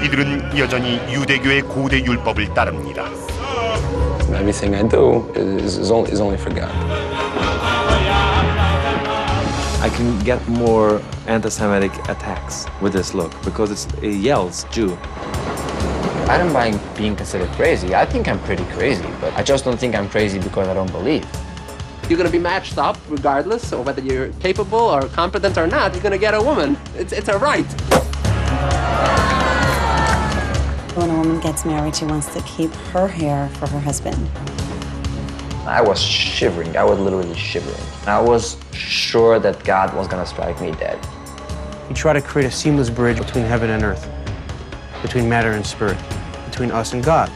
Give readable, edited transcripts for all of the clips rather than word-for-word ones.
이들은 여전히 유대교의 고대 율법을 따릅니다. Everything I do is only for God. I can get more anti-Semitic attacks with this look because it yells Jew. I don't mind being considered crazy. I think I'm pretty crazy, but I just don't think I'm crazy because I don't believe. You're going to be matched up regardless of whether you're capable or competent or not. You're going to get a woman. It's a right. When a woman gets married, she wants to keep her hair for her husband. I was shivering. I was literally shivering. I was sure that God was going to strike me dead. You try to create a seamless bridge between heaven and earth, between matter and spirit, between us and God.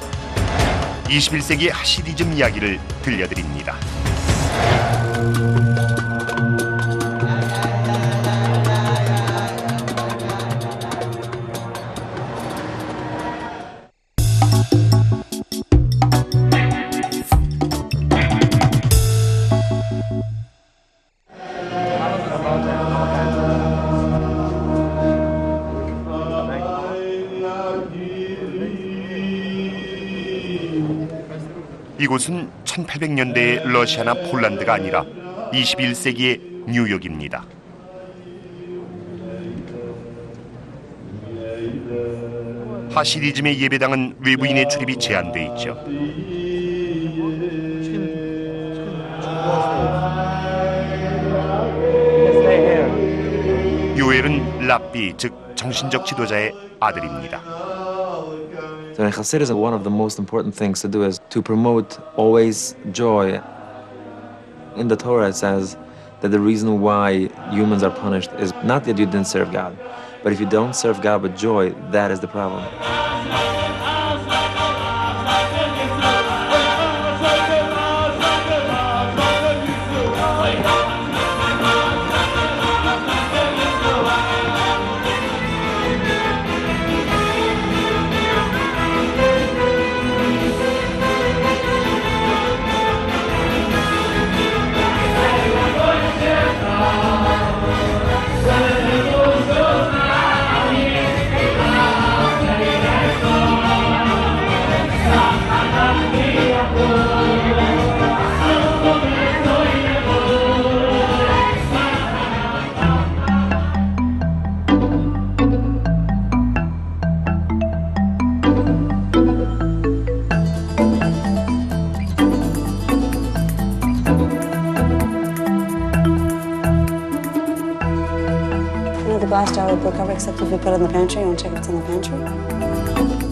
21세기 하시디즘 이야기를 들려드립니다. 이곳은 1800년대의 러시아나 폴란드가 아니라 21세기의 뉴욕입니다. 하시디즘의 예배당은 외부인의 출입이 제한돼 있죠. 요엘은 랍비, 즉 정신적 지도자의 아들입니다. So in Hasidism, one of the most important things to do is to promote always joy. In the Torah it says that the reason why humans are punished is not that you didn't serve God, but if you don't serve God with joy, that is the problem. The glass jar will break over except if you put it in the pantry. You want to check if it's in the pantry?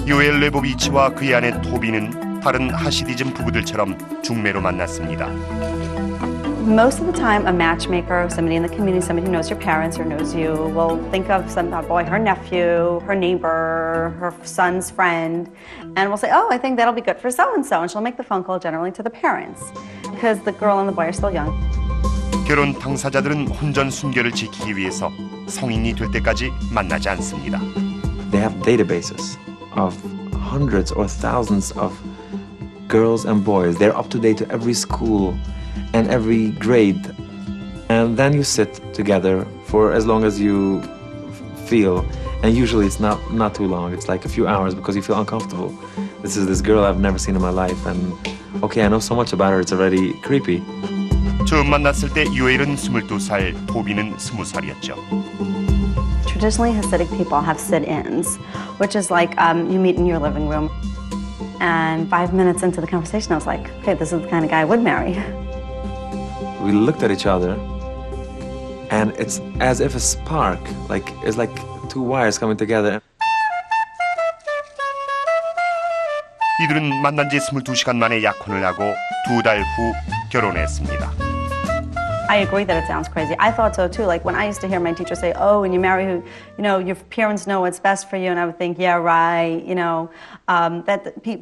요엘 레보비치와 그의 아내 토비는 다른 하시디즘 부부들처럼 중매로 만났습니다. Most of the time, a matchmaker, somebody in the community, somebody who knows your parents or knows you, will think of some boy, her nephew, her neighbor, her son's friend, and will say, oh, I think that'll be good for so-and-so, and she'll make the phone call generally to the parents, because the girl and the boy are still young. 결혼 당사자들은 혼전 순결을 지키기 위해서 성인이 될 때까지 만나지 않습니다. They have databases of hundreds or thousands of girls and boys. They're up to date to every school and every grade. And then you sit together for as long as you feel. And usually it's not too long. It's like a few hours because you feel uncomfortable. This is this girl I've never seen in my life. And okay, I know so much about her, it's already creepy. 처음 만났을 때 요엘은 22살, 토비는 20살이었죠. Traditionally, Hasidic people have sit-ins, which is like you meet in your living room. And 5 minutes into the conversation, I was like, okay, this is the kind of guy I would marry. We looked at each other, and it's as if a spark, it's like two wires coming together. 이들은 만난 지 22시간 만에 약혼을 하고 2달 후 결혼했습니다. I agree that it sounds crazy. I thought so too. Like when I used to hear my teacher say, "Oh, when you marry who, your parents know what's best for you," and I would think, "Yeah, right."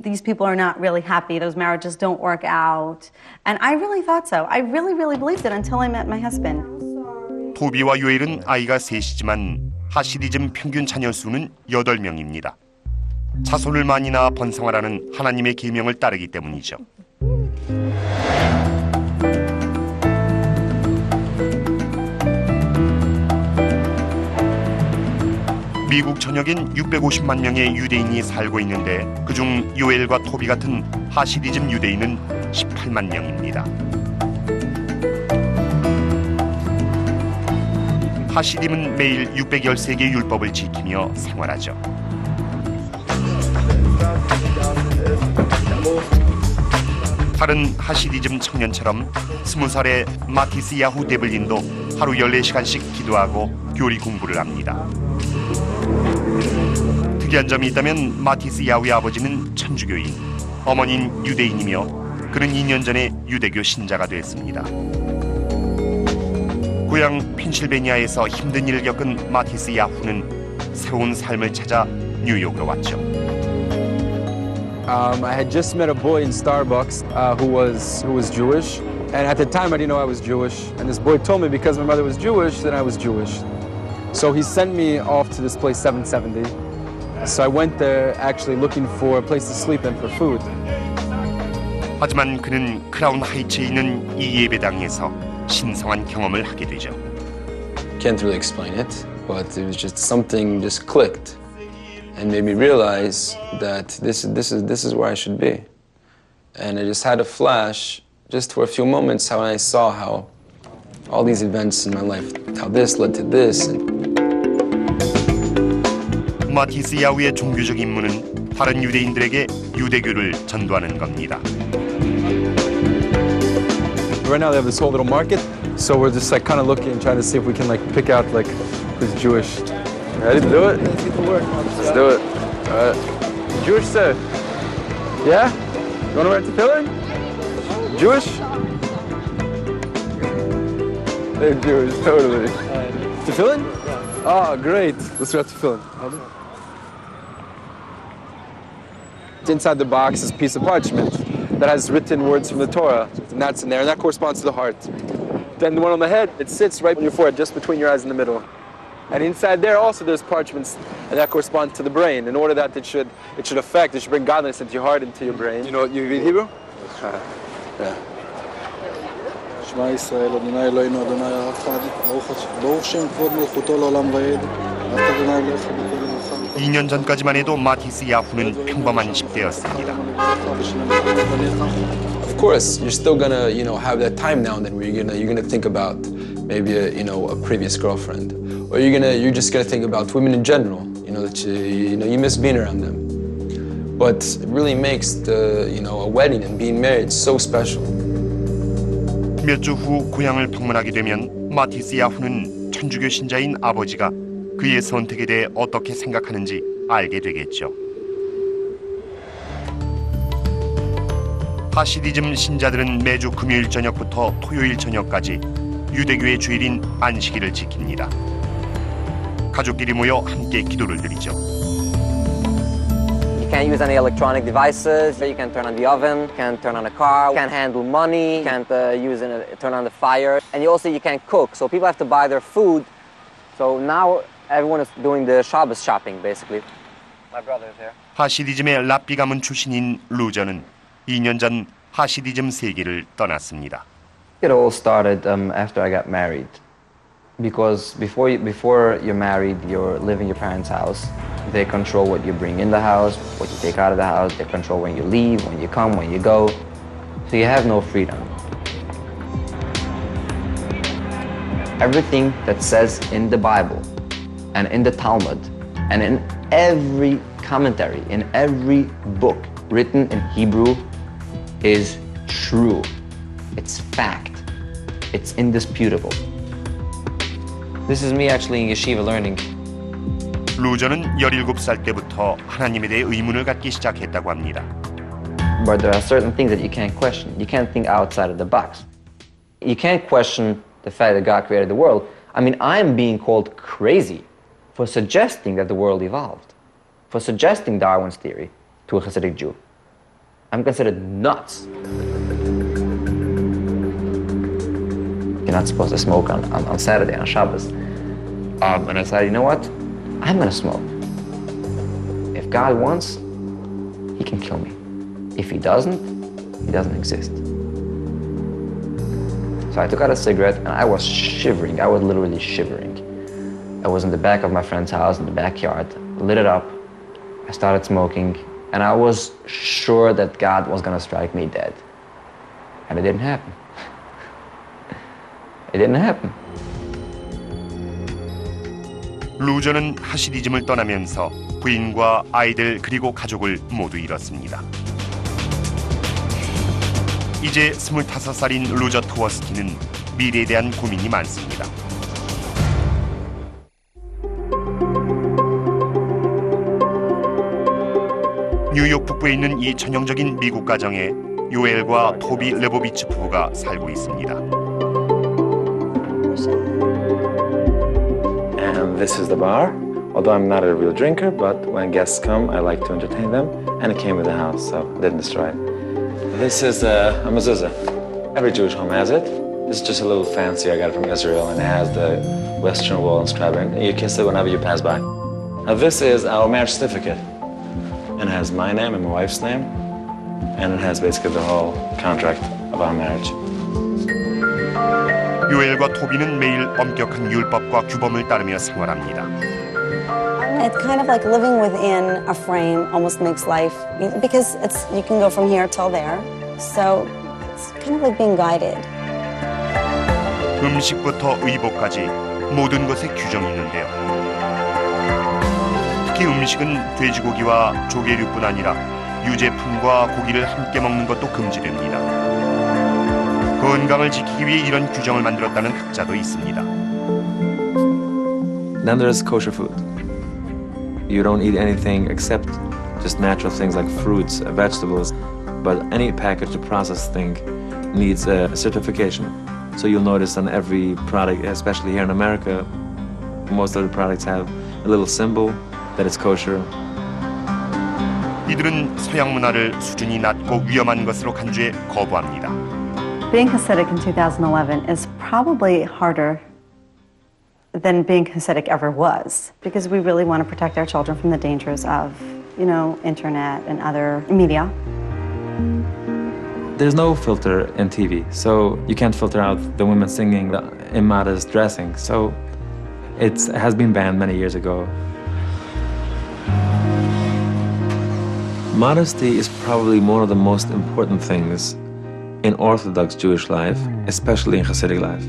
These people are not really happy. Those marriages don't work out, and I really thought so. I really, really believed it until I met my husband. 토비와 요엘은 아이가 셋이지만 하시디즘 평균 자녀 수는 8명입니다. 자손을 많이 낳아 번성하라는 하나님의 계명을 따르기 때문이죠. 미국 전역엔 650만 명의 유대인이 살고 있는데 그중 요엘과 토비 같은 하시디즘 유대인은 18만 명입니다. 하시dim은 매일 613개의 율법을 지키며 생활하죠. 다른 하시디즘 청년처럼 20살의 마티스 야후 데블린도 하루 14시간씩 기도하고 교리 공부를 합니다. 특이한 점이 있다면 마티스 야후의 아버지는 천주교인, 어머니는 유대인이며 그는 2년 전에 유대교 신자가 됐습니다. 고향 펜실베니아에서 힘든 일을 겪은 마티스 야후는 새로운 삶을 찾아 뉴욕으로 왔죠. I had just met a boy in Starbucks who was Jewish, and at the time I didn't know I was Jewish. And this boy told me because my mother was Jewish, then I was Jewish. So he sent me off to this place 770. So I went there actually looking for a place to sleep and for food. 하지만 그는 크라운 하이츠에 있는 이 예배당에서 신성한 경험을 하게 되죠. Can't really explain it, but it was just something just clicked and made me realize that this is where I should be. And I just had a flash just for a few moments how I saw how all these events in my life, how this led to this. 마티스 야후의 종교적 임무는 다른 유대인들에게 유대교를 전도하는 겁니다. Right now they have this whole little market, so we're just like kind of looking, trying to see if we can like pick out like who's Jewish. Ready to do it? Let's get to work. Let's do it. All right. Jewish sir. Yeah? You want to wear tefillin? Jewish? They're Jewish, totally. Tefillin? Oh, great. Let's wear tefillin. Inside the box is a piece of parchment that has written words from the Torah, and that's in there, and that corresponds to the heart. Then the one on the head, it sits right on your forehead, just between your eyes in the middle. And inside there also there's parchments, and that corresponds to the brain. In order that it should bring godliness into your heart, into your brain. You know, you read Hebrew? Yeah. שמע ישראל, אדוני אלוהינו, אדוני אחד, ברוך שם כבוד מלכותו לעולם ועד. אהבת אדוני אלוהיך בכל לבבך. 2년 전까지만 해도 마티스 야후는 평범한 10대였습니다. Of course, you're still gonna, have that time now and then where you're gonna think about maybe a previous girlfriend, or you're just gonna think about women in general. That you miss being around them. But it really makes a wedding and being married so special. 몇 주 후 고향을 방문하게 되면 마티스 야후는 천주교 신자인 아버지가 그의 선택에 대해 어떻게 생각하는지 알게 되겠죠. 하시디즘 신자들은 매주 금요일 저녁부터 토요일 저녁까지 유대교의 주일인 안식일을 지킵니다. 가족끼리 모여 함께 기도를 드리죠. You can't use any electronic devices. You can't turn on the oven, can't turn on a car, can't handle money, can't turn on the fire. And you can't cook, so people have to buy their food. So now everyone is doing the Shabbos shopping, basically. My brother is here. 하시디즘의 랍비 가문 출신인 루저는 2년 전 하시디즘 세계를 떠났습니다. It all started after I got married. Because before you're married, you're living in your parents' house. They control what you bring in the house, what you take out of the house. They control when you leave, when you come, when you go. So you have no freedom. Everything that says in the Bible and in the Talmud and in every commentary, in every book written in Hebrew is true. It's fact. It's indisputable. This is me actually in yeshiva learning. 루저는 17살 때부터 하나님에 대해 의문을 갖기 시작했다고 합니다. But there are certain things that you can't question. You can't think outside of the box. You can't question the fact that God created the world. I mean, I'm being called crazy for suggesting that the world evolved, for suggesting Darwin's theory to a Hasidic Jew. I'm considered nuts. You're not supposed to smoke on Saturday, on Shabbos. And I said, you know what? I'm gonna smoke. If God wants, He can kill me. If He doesn't exist. So I took out a cigarette and I was shivering. I was literally shivering. I was in the back of my friend's house, in the backyard, lit it up. I started smoking, and I was sure that God was gonna strike me dead. And it didn't happen. It didn't happen. 루저는 하시디즘을 떠나면서 부인과 아이들 그리고 가족을 모두 잃었습니다. 이제 25살인 루저 투어스키는 미래에 대한 고민이 많습니다. 뉴욕 북부에 있는 이 전형적인 미국 가정에 요엘과 토비 레보비치 부부가 살고 있습니다. And this is the bar. Although I'm not a real drinker, but when guests come, I like to entertain them. And it came with the house, so I didn't destroy it. This is a mezuzah. Every Jewish home has it. This is just a little fancy. I got it from Israel, and it has the Western Wall inscribed on it. And you kiss it whenever you pass by. Now this is our marriage certificate. And it has my name and my wife's name. And it has basically the whole contract of our marriage. 요엘과 토비는 매일 엄격한 율법과 규범을 따르며 생활합니다. It's kind of like living within a frame almost makes life, because you can go from here till there. So it's kind of like being guided. 음식부터 의복까지 모든 것에 규정이 있는데요. 특히 음식은 돼지고기와 조개류뿐 아니라 유제품과 고기를 함께 먹는 것도 금지됩니다. 건강을 지키기 위해 이런 규정을 만들었다는 학자도 있습니다. Then there's kosher food. You don't eat anything except just natural things like fruits, vegetables. But any packaged processed thing needs a certification. So you'll notice on every product, especially here in America, most of the products have a little symbol that it's kosher. 이들은 서양 문화를 수준이 낮고 위험한 것으로 간주해 거부합니다. Being Hasidic in 2011 is probably harder than being Hasidic ever was, because we really want to protect our children from the dangers of, internet and other media. There's no filter in TV, so you can't filter out the women singing, the immodest dressing. So it has been banned many years ago. Modesty is probably one of the most important things in Orthodox Jewish life, especially in Hasidic life.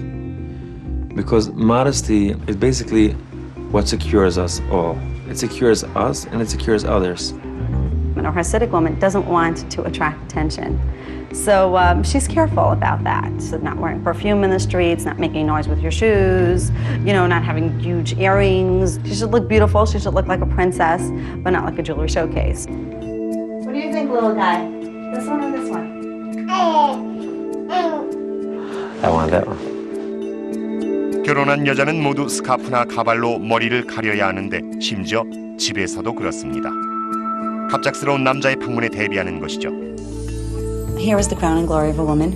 Because modesty is basically what secures us all. It secures us and it secures others. And a Hasidic woman doesn't want to attract attention. So she's careful about that. So not wearing perfume in the streets, not making noise with your shoes, not having huge earrings. She should look beautiful, she should look like a princess, but not like a jewelry showcase. What do you think, little guy? This one or this one? I want that one. 결혼한 여자는 모두 스카프나 가발로 머리를 가려야 하는데 심지어 집에서도 그렇습니다. 갑작스러운 남자의 방문에 대비하는 것이죠. Hair is the crown and glory of a woman.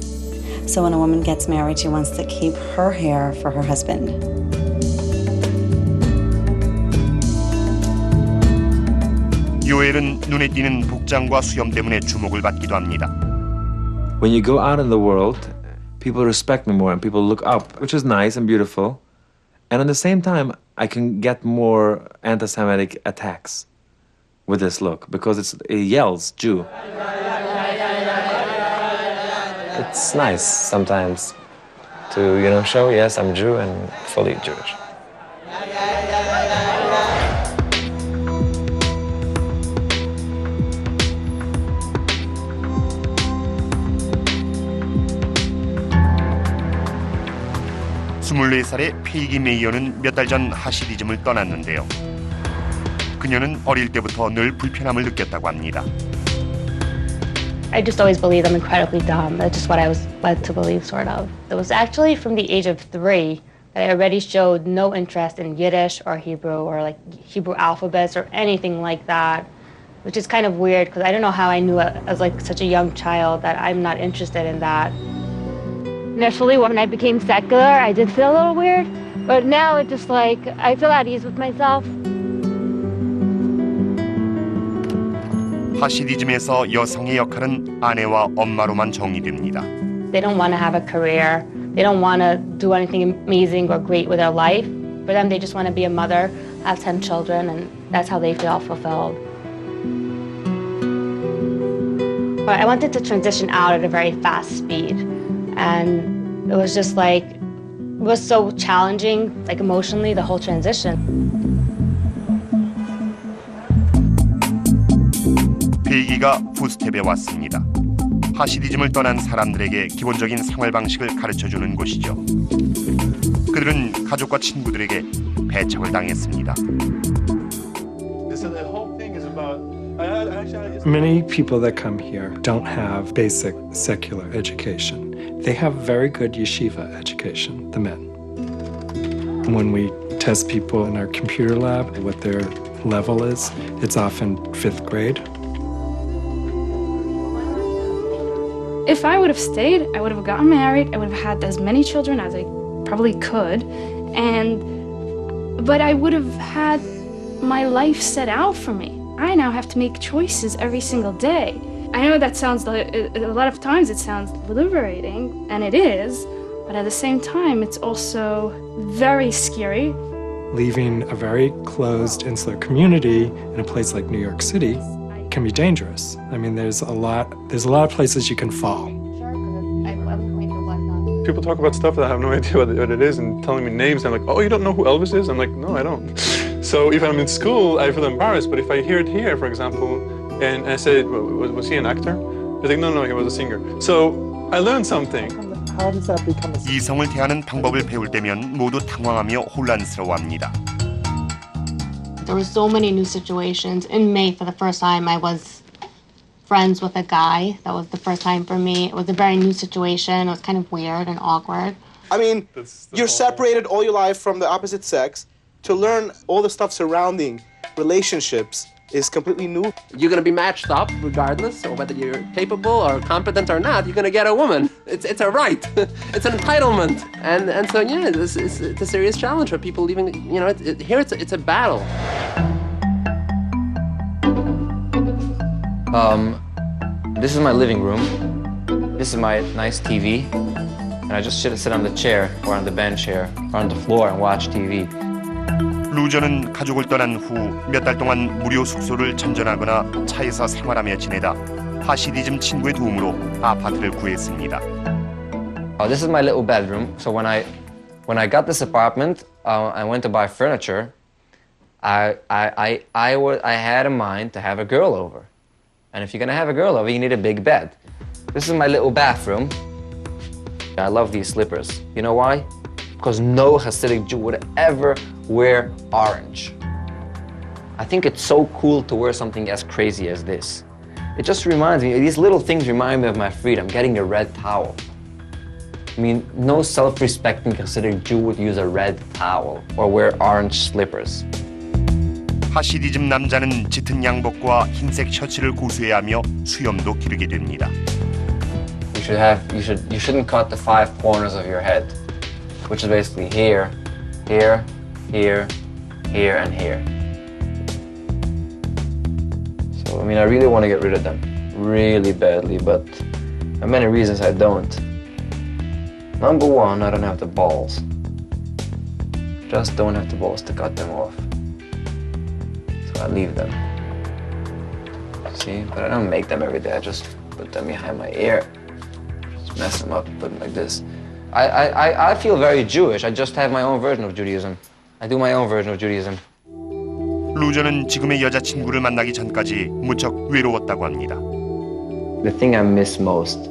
So when a woman gets married, she wants to keep her hair for her husband. 요엘은 눈에 띄는 복장과 수염 때문에 주목을 받기도 합니다. When you go out in the world, people respect me more and people look up, which is nice and beautiful. And at the same time, I can get more anti-Semitic attacks with this look because it yells Jew. It's nice sometimes to, show, yes, I'm Jew and fully Jewish. 스물네 살의 페이기 메이어는 몇 달 전 하시디즘을 떠났는데요. 그녀는 어릴 때부터 늘 불편함을 느꼈다고 합니다. I just always believed I'm incredibly dumb. That's just what I was led to believe, sort of. It was actually from the age of 3 that I already showed no interest in Yiddish or Hebrew or like Hebrew alphabets or anything like that, which is kind of weird because I don't know how I knew as like such a young child that I'm not interested in that. Initially, when I became secular, I did feel a little weird, but now it's just like I feel at ease with myself. 하시디즘에서 여성의 역할은 아내와 엄마로만 정의됩니다. They don't want to have a career. They don't want to do anything amazing or great with their life. For them, they just want to be a mother, have 10 children, and that's how they feel fulfilled. But I wanted to transition out at a very fast speed. And it was just like, it was so challenging, like emotionally, the whole transition. 배기가 푸스텝에 왔습니다. 하시디즘을 떠난 사람들에게 기본적인 생활 방식을 가르쳐주는 곳이죠. 그들은 가족과 친구들에게 배척을 당했습니다. Many people that come here don't have basic secular education. They have very good yeshiva education, the men. When we test people in our computer lab, what their level is, it's often 5th grade. If I would have stayed, I would have gotten married, I would have had as many children as I probably could, but I would have had my life set out for me. I now have to make choices every single day. I know that sounds like, a lot of times it sounds liberating, and it is, but at the same time, it's also very scary. Leaving a very closed, insular community in a place like New York City can be dangerous. I mean, there's a lot of places you can fall. People talk about stuff that I have no idea what it is and telling me names. I'm like, oh, you don't know who Elvis is? I'm like, no, I don't. So if I'm in school, I feel embarrassed. But if I hear it here, for example, and I say, was he an actor? They're like, no, he was a singer. So I learned something. How does that become a... 이성을 대하는 방법을 배울 때면 모두 당황하며 혼란스러워합니다. There were so many new situations. In May, for the first time, I was friends with a guy. That was the first time for me. It was a very new situation. It was kind of weird and awkward. I mean, you're separated all your life from the opposite sex. To learn all the stuff surrounding relationships is completely new. You're going to be matched up regardless of whether you're capable or competent or not. You're going to get a woman. It's a right. It's an entitlement. And so, yeah, it's a serious challenge for people leaving. You know, here it's a battle. This is my living room. This is my nice TV. And I just sit on the chair or on the bench here or on the floor and watch TV. 루저는 가족을 떠난 후 몇 달 동안 무료 숙소를 전전하거나 차에서 생활하며 지내다 하시디즘 친구의 도움으로 아파트를 구했습니다. This is my little bedroom. So when I got this apartment, I went to buy furniture. I had in mind to have a girl over. And if you're gonna have a girl over, you need a big bed. This is my little bathroom. I love these slippers. You know why? Because no Hasidic Jew would ever wear orange. I think it's so cool to wear something as crazy as this. It just reminds me, these little things remind me of my freedom, getting a red towel. I mean, no self-respecting Hasidic Jew would use a red towel or wear orange slippers. 하시디즘 남자는 짙은 양복과 흰색 셔츠를 고수해야 하며 수염도 기르게 됩니다. You shouldn't cut the 5 corners of your head, which is basically here, here, here, here, and here. So, I mean, I really want to get rid of them, really badly, but for many reasons I don't. Number one, I don't have the balls. Just don't have the balls to cut them off. So I leave them. See, but I don't make them every day. I just put them behind my ear. Just mess them up, put them like this. I feel very Jewish. I just have my own version of Judaism. I do my own version of Judaism. 루저는 지금의 여자친구를 만나기 전까지 무척 외로웠다고 합니다. The thing I miss most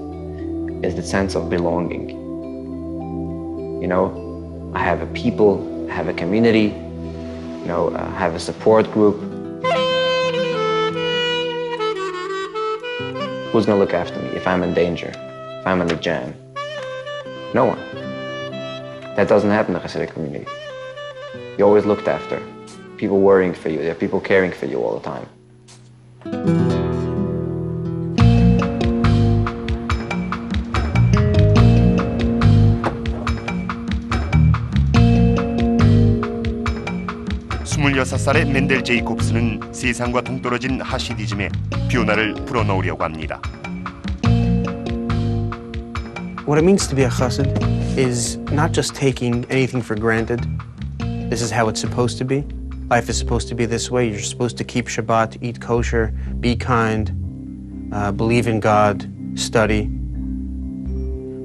is the sense of belonging. You know, I have a people, I have a community, you know, I have a support group. Who's gonna look after me if I'm in danger, if I'm in a jam? No one. That doesn't happen in the Hasidic community. You're always looked after. People worrying for you. There are people caring for you all the time. (26살의) 멘델 제이콥스는 세상과 동떨어진 하시디즘에 변화를 불어넣으려고 합니다. What it means to be a chassid is not just taking anything for granted. This is how it's supposed to be. Life is supposed to be this way. You're supposed to keep Shabbat, eat kosher, be kind, believe in God, study.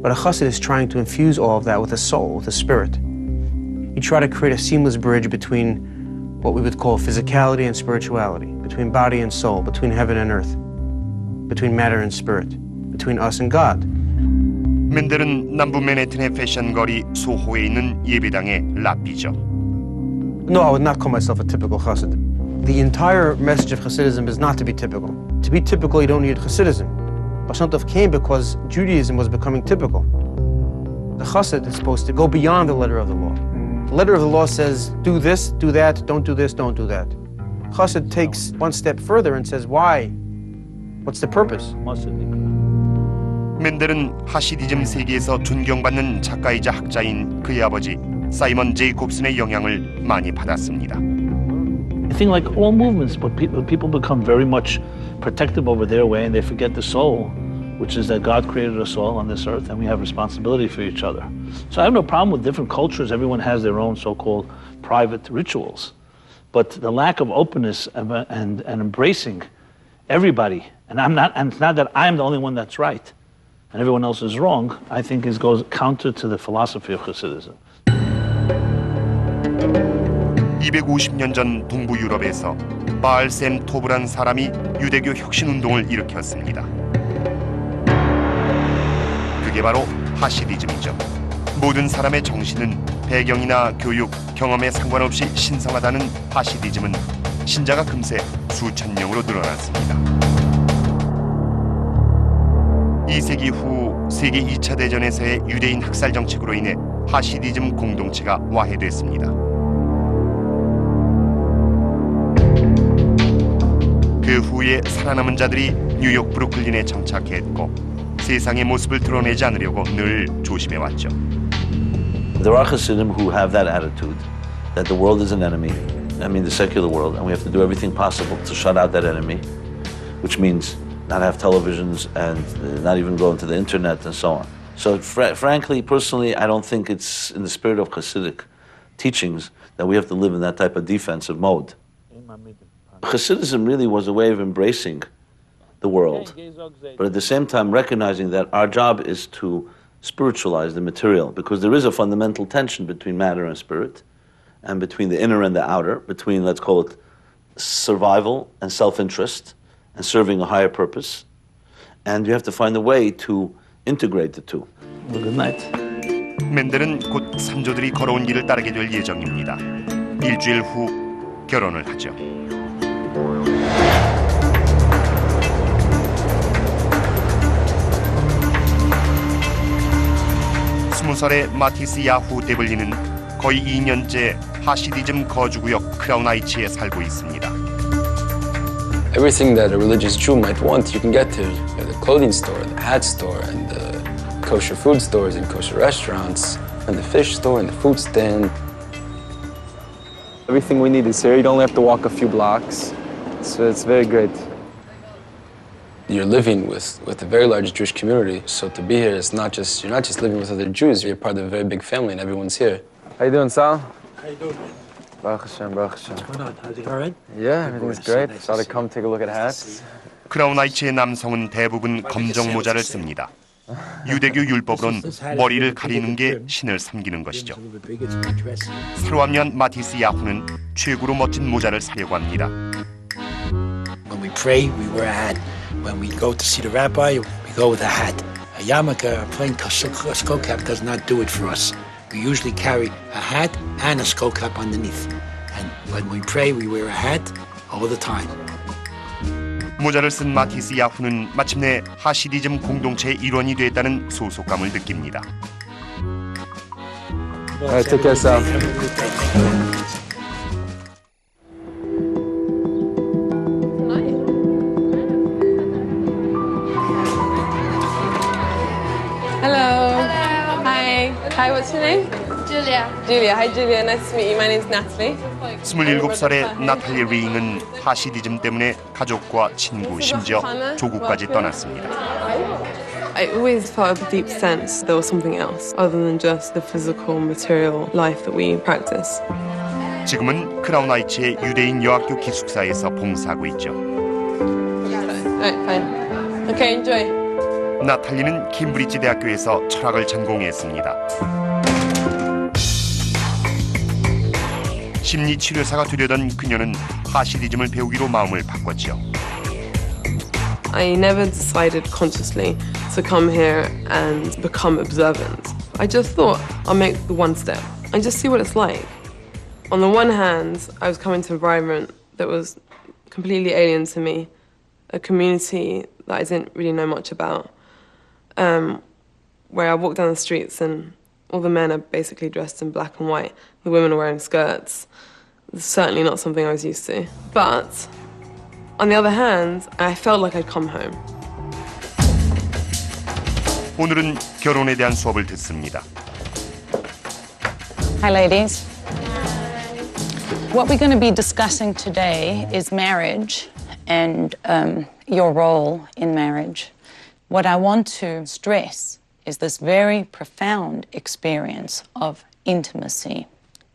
But a chassid is trying to infuse all of that with a soul, with a spirit. You try to create a seamless bridge between what we would call physicality and spirituality, between body and soul, between heaven and earth, between matter and spirit, between us and God. 맨델은 남부 맨해튼의 패션 거리 소호에 있는 예배당의 랍비죠. No, I would not call myself a typical chassid. The entire message of Hasidism is not to be typical. To be typical, you don't need Hasidism. Baal Shem Tov came because Judaism was becoming typical. The chassid is supposed to go beyond the letter of the law. The letter of the law says, do this, do that, don't do this, don't do that. Chassid takes one step further and says, why? What's the purpose? 맨델은 하시디즘 세계에서 존경받는 작가이자 학자인 그의 아버지 사이먼 제이콥슨의 영향을 많이 받았습니다. I think like all movements, but people become very much protective over their way and they forget the soul, which is that God created us all on this earth and we have responsibility for each other. So I have no problem with different cultures. Everyone has their own so-called private rituals. But the lack of openness and embracing everybody, and it's not that I'm the only one that's right and everyone else is wrong, I think goes counter to the philosophy of Hasidism. 250년 전 동부 유럽에서 바알셈 토브란 사람이 유대교 혁신운동을 일으켰습니다. 그게 바로 하시디즘이죠. 모든 사람의 정신은 배경이나 교육, 경험에 상관없이 신성하다는 하시디즘은 신자가 금세 수천 명으로 늘어났습니다. 2세기 후 세계 2차 대전에서의 유대인 학살 정책으로 인해 하시디즘 공동체가 와해됐습니다. 그 후에 살아남은 자들이 뉴욕 브루클린에 정착했고 세상의 모습을 드러내지 않으려고 늘 조심해왔죠. There are Hasidim who have that attitude, that the world is an enemy, I mean the secular world, and we have to do everything possible to shut out that enemy, which means not have televisions and not even go into the internet and so on. So frankly, personally, I don't think it's in the spirit of Hasidic teachings that we have to live in that type of defensive mode. Hasidism really was a way of embracing the world, but at the same time recognizing that our job is to spiritualize the material, because there is a fundamental tension between matter and spirit, and between the inner and the outer, between, let's call it, survival and self-interest, and serving a higher purpose, and you have to find a way to integrate the two. Well, good night. 맨델은 곧 삼조들이 걸어온 길을 따르게 될 예정입니다. 일주일 후 결혼을 하죠. 20살의 마티스 야후 데블리는 거의 2년째 하시디즘 거주구역 크라운 하이츠에 살고 있습니다. Everything that a religious Jew might want, you can get here. The clothing store, the hat store, and the kosher food stores and kosher restaurants, and the fish store and the fruit stand. Everything we need is here. You only have to walk a few blocks. So it's very great. You're living with a very large Jewish community, so to be here is not just, you're not just living with other Jews, you're part of a very big family and everyone's here. How you doing, Sal? How you doing? Baruch Hashem, Baruch Hashem. What's going on? How's it all right? Yeah, everything's great. Thought I'd come take a look at hats. 크라운 하이츠의 남성은 대부분 검정 모자를 씁니다. 유대교 율법으론 머리를 가리는 게 신을 섬기는 것이죠. 새로 합류한 마티스 야후는 최고로 멋진 모자를 사려고 합니다. When we pray, we wear a hat. When we go to see the rabbi, we go with a hat. A yarmulke, a plain skull cap does not do it for us. We usually carry a hat and a skull cap underneath. And when we pray, we wear a hat all the time. 모자를 쓴 마티스 야후는 마침내 하시디즘 공동체의 일원이 됐다는 소속감을 느낍니다. All right, take care, Sal. Hello. Hi. Hi, what's your name? Julia. Julia. Hi, Julia. Nice to meet you. My name's Natalie. 27살의 나탈리 링은 하시디즘 때문에 가족과 친구, 심지어 조국까지 떠났습니다. I always felt a deep sense there was something else other than just the physical, material life that we practice. 지금은 크라운 하이츠의 유대인 여학교 기숙사에서 봉사하고 있죠. Alright, fine. Okay, enjoy. 나탈리는 캠브리지 대학교에서 철학을 전공했습니다. 심리치료사가 되려던 그녀는 하시디즘을 배우기로 마음을 바꿨죠. I never decided consciously to come here and become observant. I just thought I'll make the one step and just see what it's like. On the one hand, I was coming to an environment that was completely alien to me, a community that I didn't really know much about, where I walk down the streets and all the men are basically dressed in black and white. The women are wearing skirts. It's certainly not something I was used to. But on the other hand, I felt like I'd come home. 오늘은 결혼에 대한 수업을 듣습니다. Hi, ladies. What we're going to be discussing today is marriage and your role in marriage. What I want to stress is this very profound experience of intimacy.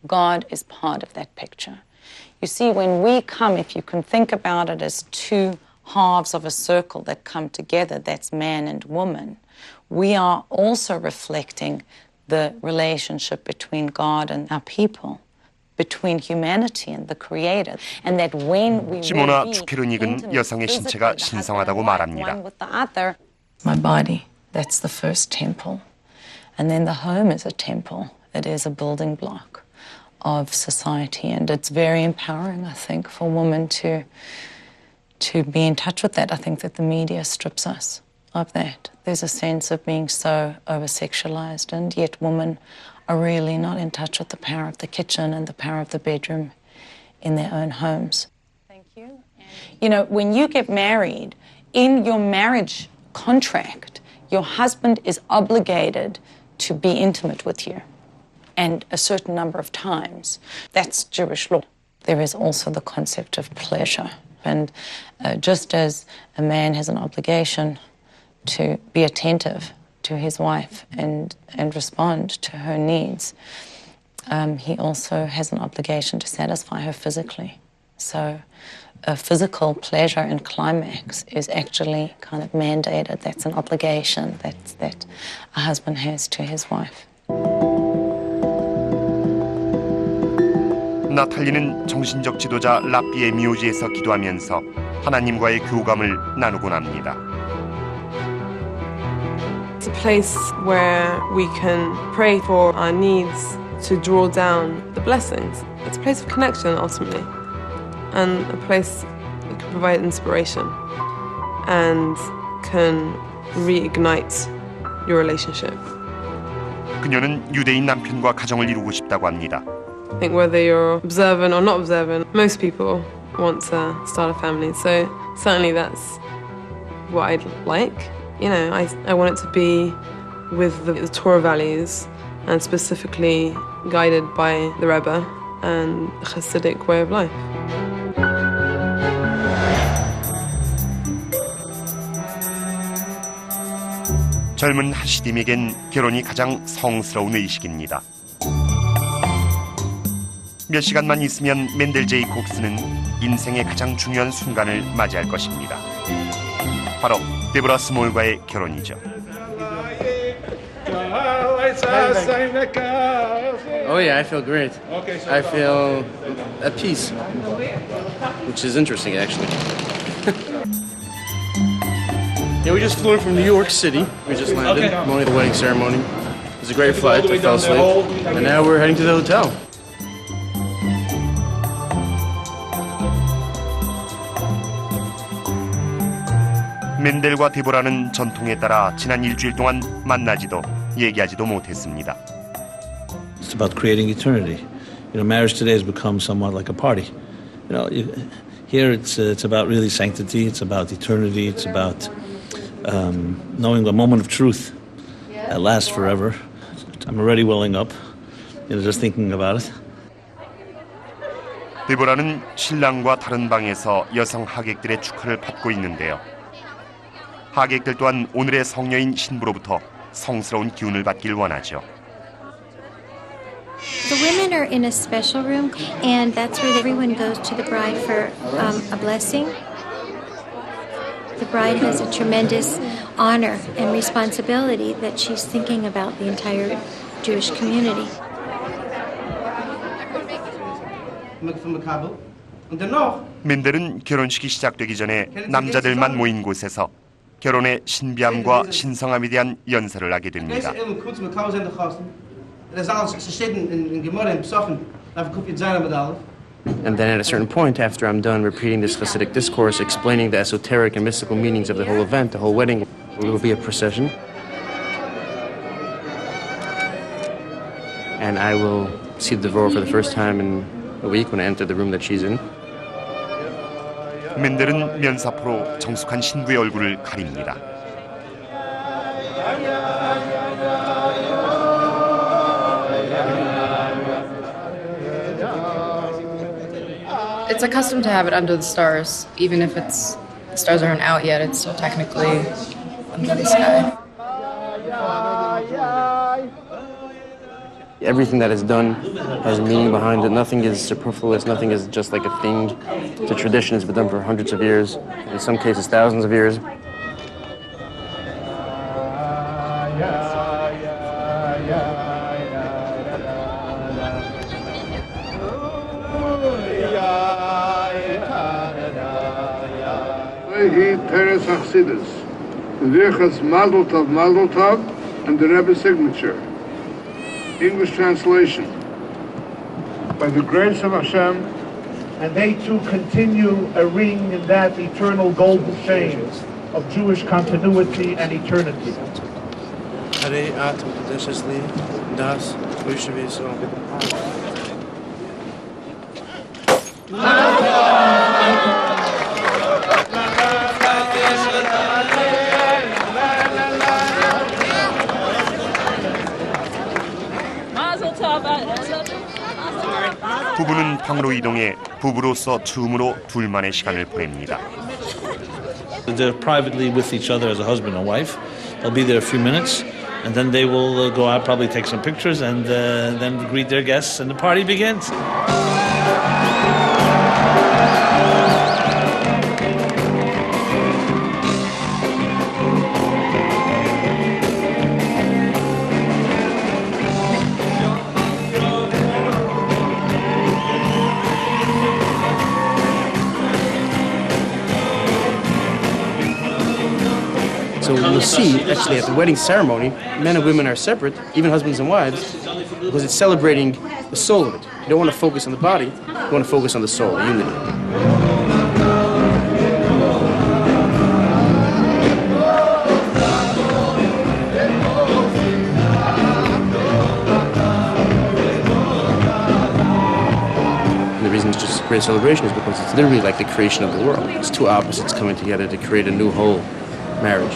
God is part of that picture. You see, when we come, if you can think about it as two halves of a circle that come together, that's man and woman, we are also reflecting the relationship between God and our people, between humanity and the Creator, and that when we 시모나 주케르닉은 여성의 신체가 신성하다고 말합니다. My body, that's the first temple, and then the home is a temple. It is a building block of society, and it's very empowering, I think, for women to be in touch with that. I think that the media strips us of that. There's a sense of being so over-sexualized, and yet women are really not in touch with the power of the kitchen and the power of the bedroom in their own homes. Thank you. You know, when you get married, in your marriage contract, your husband is obligated to be intimate with you, and a certain number of times. That's Jewish law. There is also the concept of pleasure. And just as a man has an obligation to be attentive to his wife and respond to her needs, he also has an obligation to satisfy her physically. So a physical pleasure and climax is actually kind of mandated. That's an obligation that a husband has to his wife. 나탈리는 정신적 지도자 라삐의 묘지에서 기도하면서 하나님과의 교감을 나누곤 합니다. It's a place where we can pray for our needs, to draw down the blessings. It's a place of connection, ultimately, and a place that can provide inspiration and can reignite your relationship. 그녀는 유대인 남편과 가정을 이루고 싶다고 합니다. I think whether you're observant or not observant, most people want to start a family. So certainly that's what I'd like. You know, I want it to be with the Torah values and specifically guided by the Rebbe and the Hasidic way of life. 젊은 하시딤에겐 결혼이 가장 성스러운 의식입니다. 몇 시간만 있으면 맨델 제이콥스는 인생의 가장 중요한 순간을 맞이할 것입니다. 바로 데보라 스몰과의 결혼이죠. Oh yeah, I feel great. I feel at peace, which is interesting actually. Yeah, we just flew in from New York City. We just landed. Only the wedding ceremony. It was a great flight. I fell asleep, and now we're heading to the hotel. 맨델과 데보라는 전통에 따라 지난 일주일 동안 만나지도 얘기하지도 못했습니다. It's about creating eternity. You know, marriage today has become somewhat like a party. You know, here it's about really sanctity. It's about eternity. It's about knowing the moment of truth that lasts forever. I'm already welling up, you know, just thinking about it. 데보라는 신랑과 다른 방에서 여성 하객들의 축하를 받고 있는데요. 하객들 또한 오늘의 성녀인 신부로부터 성스러운 기운을 받길 원하죠. The women are in a special room, and that's where everyone goes to the bride for a blessing. The bride has a tremendous honor and responsibility that she's thinking about the entire Jewish community. 민들은 결혼식이 시작되기 전에 남자들만 모인 곳에서 결혼의 신비함과 신성함에 대한 연설을 하게 됩니다. And then at a certain point, after I'm done repeating this Hasidic discourse, explaining the esoteric and mystical meanings of the whole event, the whole wedding, it will be a procession. And I will see the Devorah for the first time in a week when I enter the room that she's in. 민들은 면사포로 정숙한 신부의 얼굴을 가립니다. It's a custom to have it under the stars, even if the stars aren't out yet. It's still technically under the sky. Everything that is done has meaning behind it. Nothing is superfluous. Nothing is just like a thing. It's a tradition. It's been done for hundreds of years, in some cases thousands of years. He Teres Chassidus, the Virchas Mazel Tov, and the Rebbe's signature. English translation. By the grace of Hashem, and they too continue a ring in that eternal golden chain of Jewish continuity and eternity. Hare Atum Kadeshas Li Das Ushavi So. 부부는 방으로 이동해 부부로서 춤으로 둘만의 시간을 보냅니다. They're privately with each other as a husband and wife. They'll be there a few minutes, and then they will go out, probably take some pictures, and then greet their guests, and the party begins. So you'll see, actually, at the wedding ceremony, men and women are separate, even husbands and wives, because it's celebrating the soul of it. You don't want to focus on the body, you want to focus on the soul, the unity. And the reason it's just a great celebration is because it's literally like the creation of the world. It's two opposites coming together to create a new whole. Marriage.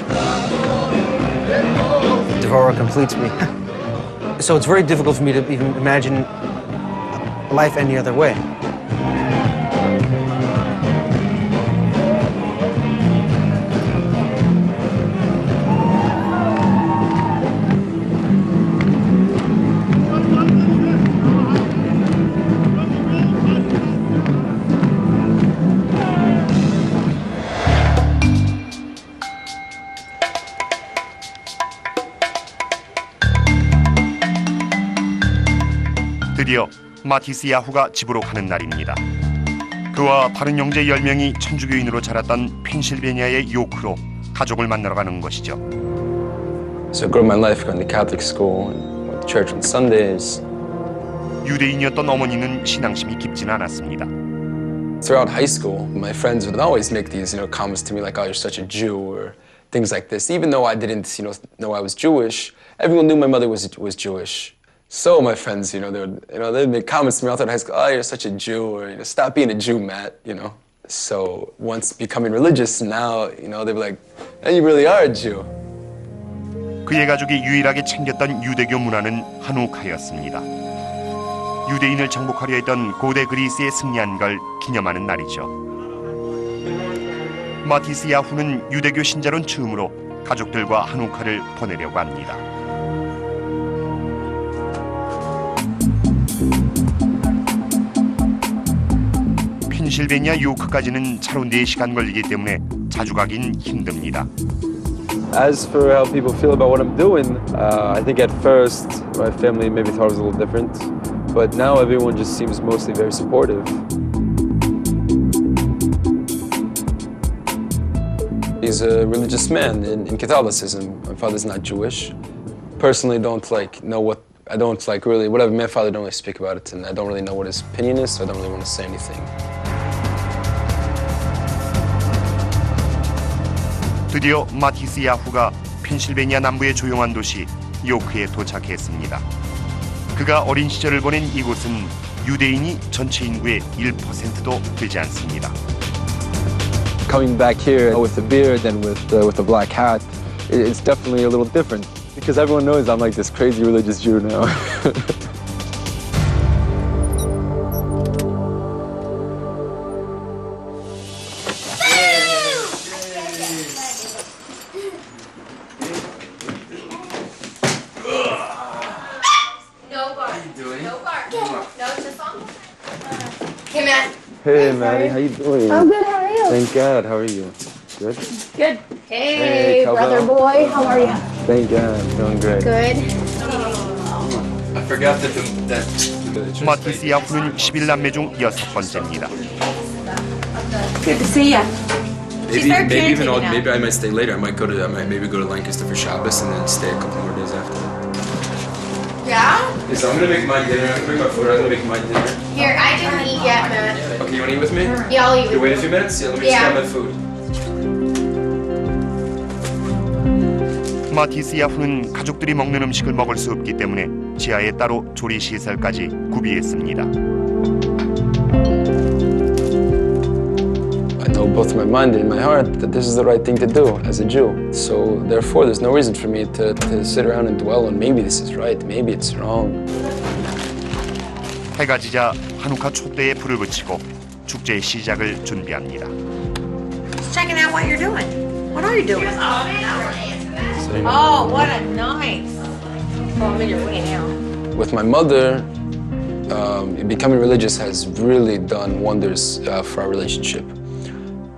Devorah completes me. So it's very difficult for me to even imagine life any other way. 드디어 마티스 야후가 집으로 가는 날입니다. 그와 바른 형제 10명이 천주교인으로 자랐던 펜실베니아의 요크로 가족을 만나러 가는 것이죠. So I grew up my life going to Catholic school and went to church on Sundays. 유대인이었던 어머니는 신앙심이 깊지는 않았습니다. Throughout high school, my friends would always make these, comments to me like, "Oh, you're such a Jew," or things like this. Even though I didn't, know I was Jewish, everyone knew my mother was Jewish. So my friends, they'd make comments to me all throughout high school. "Oh, you're such a Jew," or "Stop being a Jew, Matt." So once becoming religious, now, they'd be like, "Hey, you really are a Jew." 그의 가족이 유일하게 챙겼던 유대교 문화는 한우카였습니다. 유대인을 정복하려 했던 고대 그리스에 승리한 걸 기념하는 날이죠. 마티스 야후는 유대교 신자론 처음으로 가족들과 한우카를 보내려고 합니다. 펜실베니아 요크까지는 차로 4시간 걸리기 때문에 자주 가긴 힘듭니다. As for how people feel about what I'm doing, I think at first my family maybe thought it was a little different, but now everyone just seems mostly very supportive. He's a religious man in Catholicism. My father's not Jewish. Personally, I don't really, whatever my father don't really speak about it, and I don't really know what his opinion is, so I don't really want to say anything. 드디어 마티스 야후가 펜실베니아 남부의 조용한 도시 요크에 도착했습니다. 그가 어린 시절을 보낸 이곳은 유대인이 전체 인구의 1%도 되지 않습니다. Coming back here with the beard and with the black hat, it's definitely a little different because everyone knows I'm like this crazy religious Jew now. Hey, Matt. Hey, Maddie, how you doing? I'm good, how are you? Thank God, how are you? Good? Good. Hey, Cowbell. brother boy, how are you? Thank God, doing great. Good. I forgot that 마티스 야후는 11남매 중 6번째입니다. Good to see you. Maybe I might stay later. I might go to Lancaster for Shabbos and then stay a couple more days after. Yeah? So I'm gonna make my dinner. I'm gonna bring my food. I'm gonna make my dinner. Here, I didn't eat yet, Matt. Okay, you wanna eat with me? Yeah, I'll eat You with wait a few minutes? Yeah, let me just grab my food. 마티스 야후는 가족들이 먹는 음식을 먹을 수 없기 때문에 지하에 따로 조리 시설까지 구비했습니다. I know both in my mind and in my heart that this is the right thing to do as a Jew. So therefore, there's no reason for me to sit around and dwell on maybe this is right, maybe it's wrong. 해가 지자 하누카 촛대에 불을 붙이고 축제의 시작을 준비합니다. Just checking out what you're doing. What are you doing? Oh, what a nice. Well, I'm in your way now. With my mother, becoming religious has really done wonders for our relationship.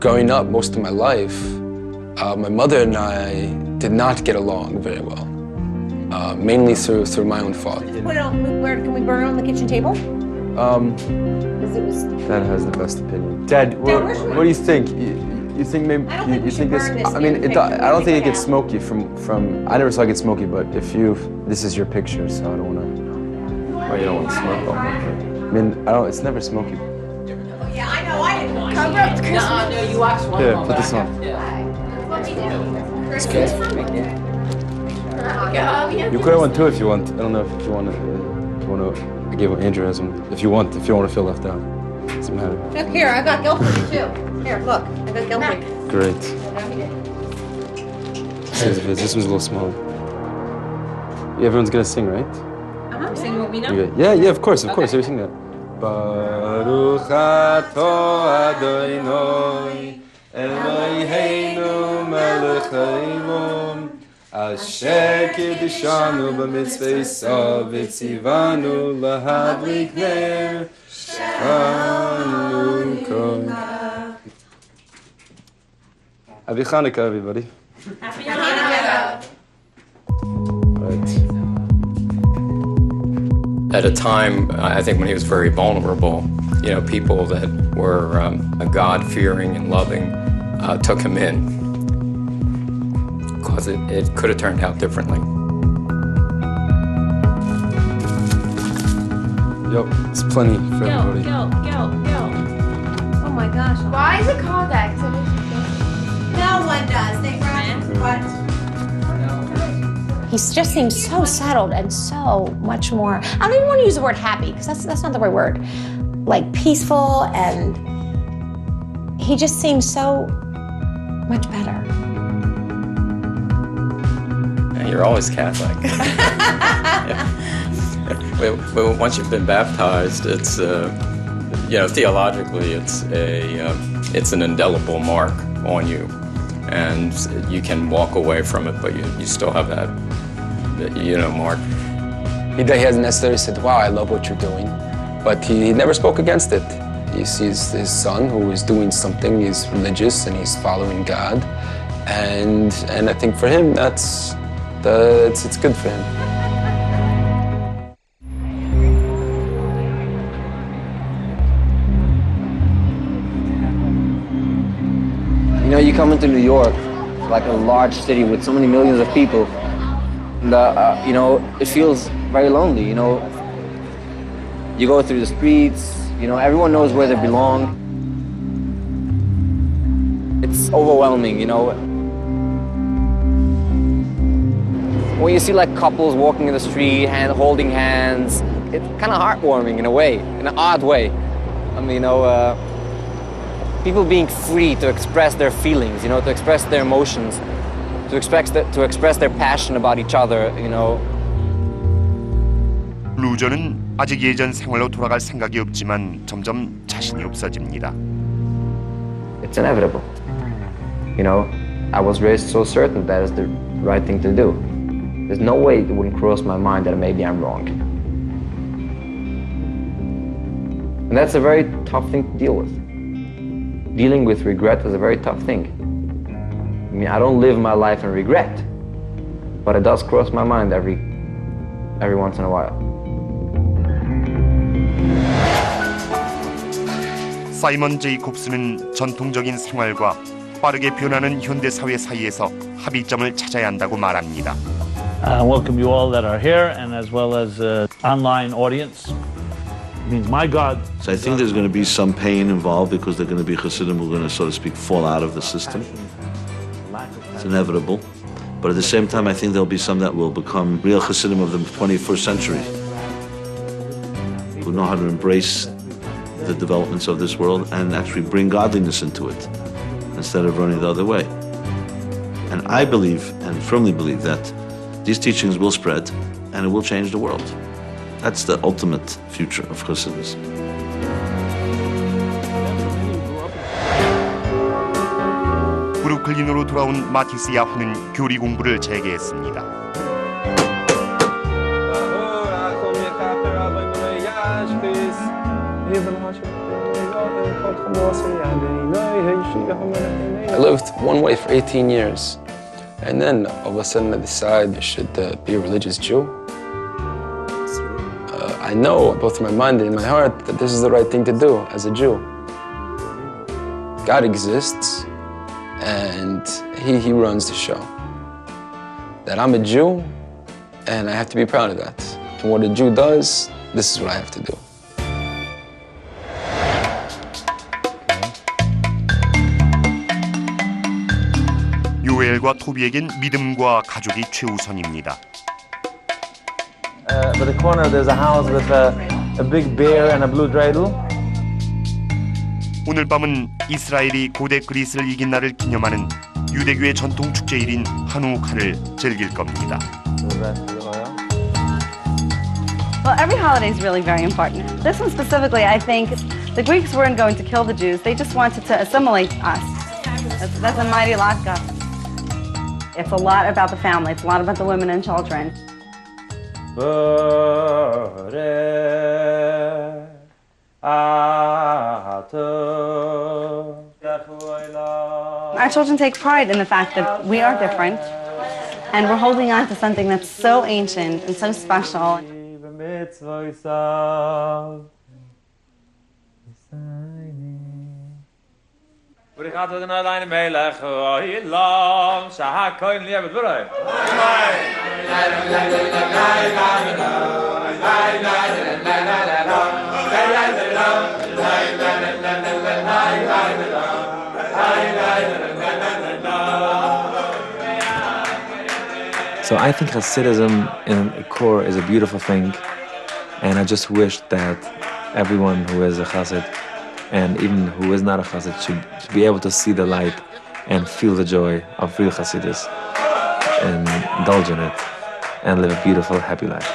Growing up most of my life, my mother and I did not get along very well, mainly through my own fault. Where can we burn on the kitchen table? Dad has the best opinion. Dad, what do you think? You think maybe you think this? I mean, I don't think it gets smoky from. I never saw it get smoky, but this is your picture, so I don't want to. Oh, you don't want to smoke. I mean, It's never smoky. Yeah, I know. I didn't want to. Cover up the Christmas. No, you watched one. Here, put this on. It's good. You could have one too if you want. I don't know if you want to. I gave Andrew has one. If you want to feel left out, doesn't matter. Look here, I got guilt for you too. Here, look, I got guilt for you. Great. This one's a little smaller. Yeah, everyone's gonna sing, right? Sing what we know. Okay. Yeah, of course. You sing that. Baruch atah Adonai Eloheinu melech haolam asher kiddushanu b'mitzvosav v'tzivanu lahadlik ner Chanukah. Happy Hanukkah, everybody. Happy Hanukkah. At a time, I think when he was very vulnerable, people that were God-fearing and loving took him in, because it could have turned out differently. Yep, it's plenty for everybody. Go. Oh my gosh. Why is it called that? No one does. They run. What? He just seems so settled and so much more. I don't even want to use the word happy because that's not the right word. Like peaceful, and he just seems so much better. Yeah, you're always Catholic. Well, once you've been baptized, it's theologically it's an indelible mark on you, and you can walk away from it, but you still have that mark. He hasn't necessarily said, "Wow, I love what you're doing," but he never spoke against it. He sees his son who is doing something, he's religious and he's following God. And I think for him, it's good for him. You know, you come into New York, like a large city with so many millions of people, and, you know, it feels very lonely, you know. You go through the streets, you know, everyone knows where they belong. It's overwhelming, you know. When you see like couples walking in the street, holding hands, it's kind of heartwarming in a way, in an odd way. I mean, you know, people being free to express their feelings, you know, to express their emotions, to express their passion about each other, you know. 루저는 아직 예전 생활로 돌아갈 생각이 없지만 점점 자신이 없어집니다. It's inevitable. You know, I was raised so certain that is the right thing to do. There's no way it wouldn't cross my mind that maybe I'm wrong. And that's a very tough thing to deal with. Dealing with regret is a very tough thing. I mean, I don't live my life in regret, but it does cross my mind every once in a while. 사이먼 제이콥스는 전통적인 생활과 빠르게 변하는 현대 사회 사이에서 합의점을 찾아야 한다고 말합니다. I welcome you all that are here and as well as online audience. It means my God. So I think there's going to be some pain involved because there are going to be Hasidim who are going to, so to speak, fall out of the system. It's inevitable. But at the same time, I think there'll be some that will become real Hasidim of the 21st century, who know how to embrace the developments of this world and actually bring godliness into it instead of running the other way. And I believe, and firmly believe, that these teachings will spread and it will change the world. That's the ultimate future of Hasidus. 브루클린으로 돌아온 마티스 야후는 교리 공부를 재개했습니다. I lived one way for 18 years. And then all of a sudden I decide I should be a religious Jew. I know both in my mind and in my heart that this is the right thing to do as a Jew. God exists and he runs the show. That I'm a Jew and I have to be proud of that. And what a Jew does, this is what I have to do. 요엘과 토비에겐 믿음과 가족이 최우선입니다. By the corner there's a house with a big bear and a blue dreidel. 오늘 밤은 이스라엘이 고대 그리스를 이긴 날을 기념하는 유대교의 전통 축제일인 한우카를 즐길 겁니다. Well, every holiday is really very important. This one specifically, I think, the Greeks weren't going to kill the Jews. They just wanted to assimilate us. That's a mighty latka. It's a lot about the family. It's a lot about the women and children. Our children take pride in the fact that we are different and we're holding on to something that's so ancient and so special. So I think Hasidism in the core is a beautiful thing, and I just wish that everyone who is a Hasid and even who is not a Hasid should be able to see the light and feel the joy of real Hasidus and indulge in it and live a beautiful, happy life.